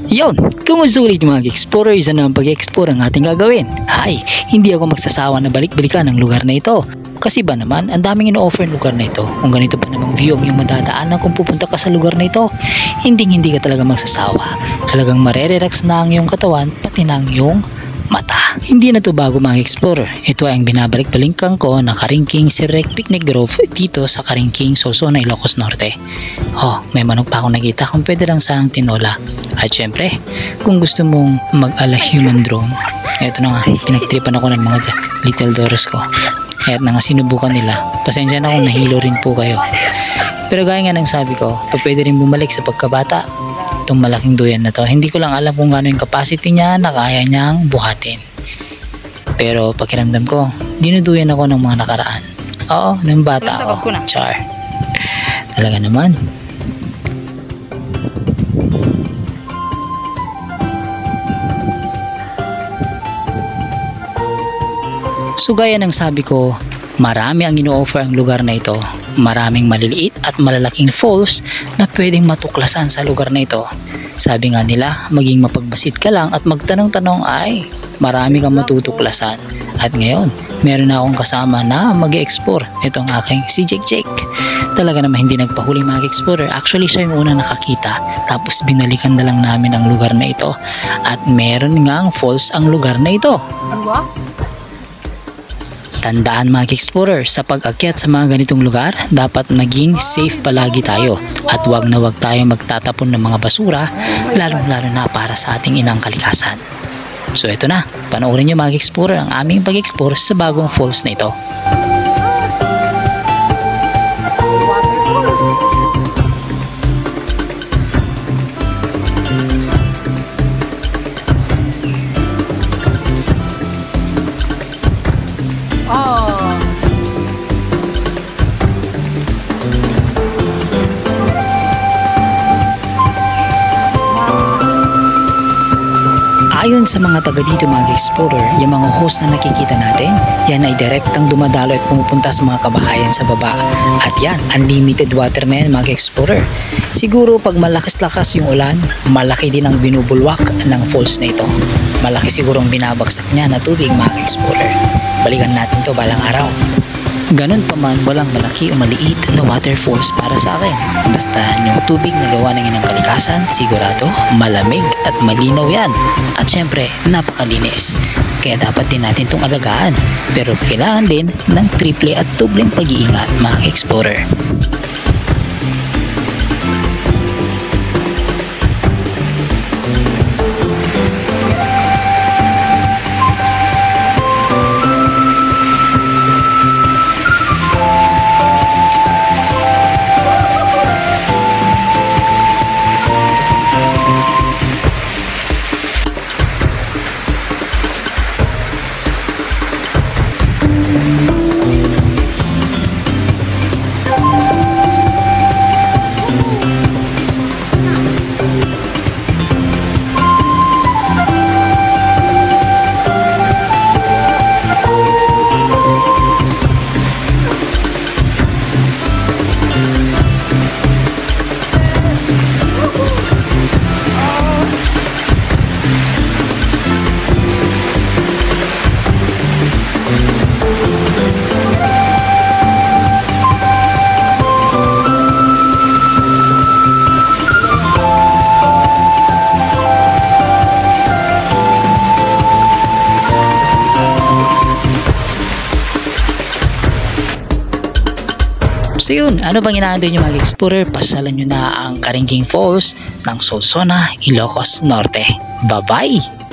Yon, kumusta ulit mga explorer, isa na ang pag-explore ang ating gagawin. Hay, hindi ako magsasawa na balik-balikan ang lugar na ito. Kasi ba naman, ang daming ino-offer lugar na ito. Kung ganito pa namang view ang iyong madadaanan kung pupunta ka sa lugar na ito, hindi ka talaga magsasawa. Talagang marerelax na ang iyong katawan, pati na ang iyong mata. Hindi na to bago mga explorer. Ito ay ang binabalik-balikan ko na Karingking Sirek Picnic Grove dito sa Karingking, Sorsogon, Ilocos Norte. Oh, may manok pa akong nakita kung pwede lang sanang tinola. At syempre, kung gusto mong mag-ala human drone, eto na nga, pinagtripan ako ng mga little doros ko. At na nga sinubukan nila. Pasensya na kung nahilo rin po kayo. Pero gaya nga ng sabi ko, pwede rin bumalik sa pagkabata. Itong malaking duyan na to, hindi ko lang alam kung gaano yung capacity niya na kaya niyang buhatin. Pero pakiramdam ko, dinuduyan ako ng mga nakaraan. Oo, ng bata ako. Char. Talaga naman. So gaya ng sabi ko, marami ang ino-offer ang lugar na ito. Maraming maliliit at malalaking falls na pwedeng matuklasan sa lugar na ito. Sabi nga nila, maging mapagbasit ka lang at magtanong-tanong ay marami kang matutuklasan. At ngayon, meron na akong kasama na mag-explore. Itong aking si Jake. Talaga naman hindi nagpahuli mga explorer. Actually, siya yung unang nakakita. Tapos binalikan na lang namin ang lugar na ito. At meron ngang falls ang lugar na ito. Tandaan mga explorer, sa pag-akyat sa mga ganitong lugar, dapat maging safe palagi tayo at wag na wag tayo magtatapon ng mga basura, lalong-lalo na para sa ating inang kalikasan. So ito na, panoorin nyo mga explorer ang aming pag-explore sa bagong falls na ito. Ayon sa mga taga dito mga explorer, yung mga host na nakikita natin, yan ay direktang dumadalo at pumupunta sa mga kabahayan sa baba. At yan, unlimited water na yan mga explorer. Siguro pag malakas-lakas yung ulan, malaki din ang binubulwak ng falls na ito. Malaki siguro ang binabagsak niya na tubig mga explorer. Balikan natin to balang araw. Ganun pa man, walang malaki o maliit na waterfalls para sa akin. Basta yung tubig na gawa ng inang kalikasan, sigurado malamig at malinaw yan. At syempre, napakalinis. Kaya dapat din natin itong alagaan. Pero kailangan din ng triple at tubleng pag-iingat mga explorer. So yun, ano bang inaantay nyo mga explorer? Pasalan nyo na ang Karingking Falls ng Sorsogon, Ilocos Norte. Bye-bye!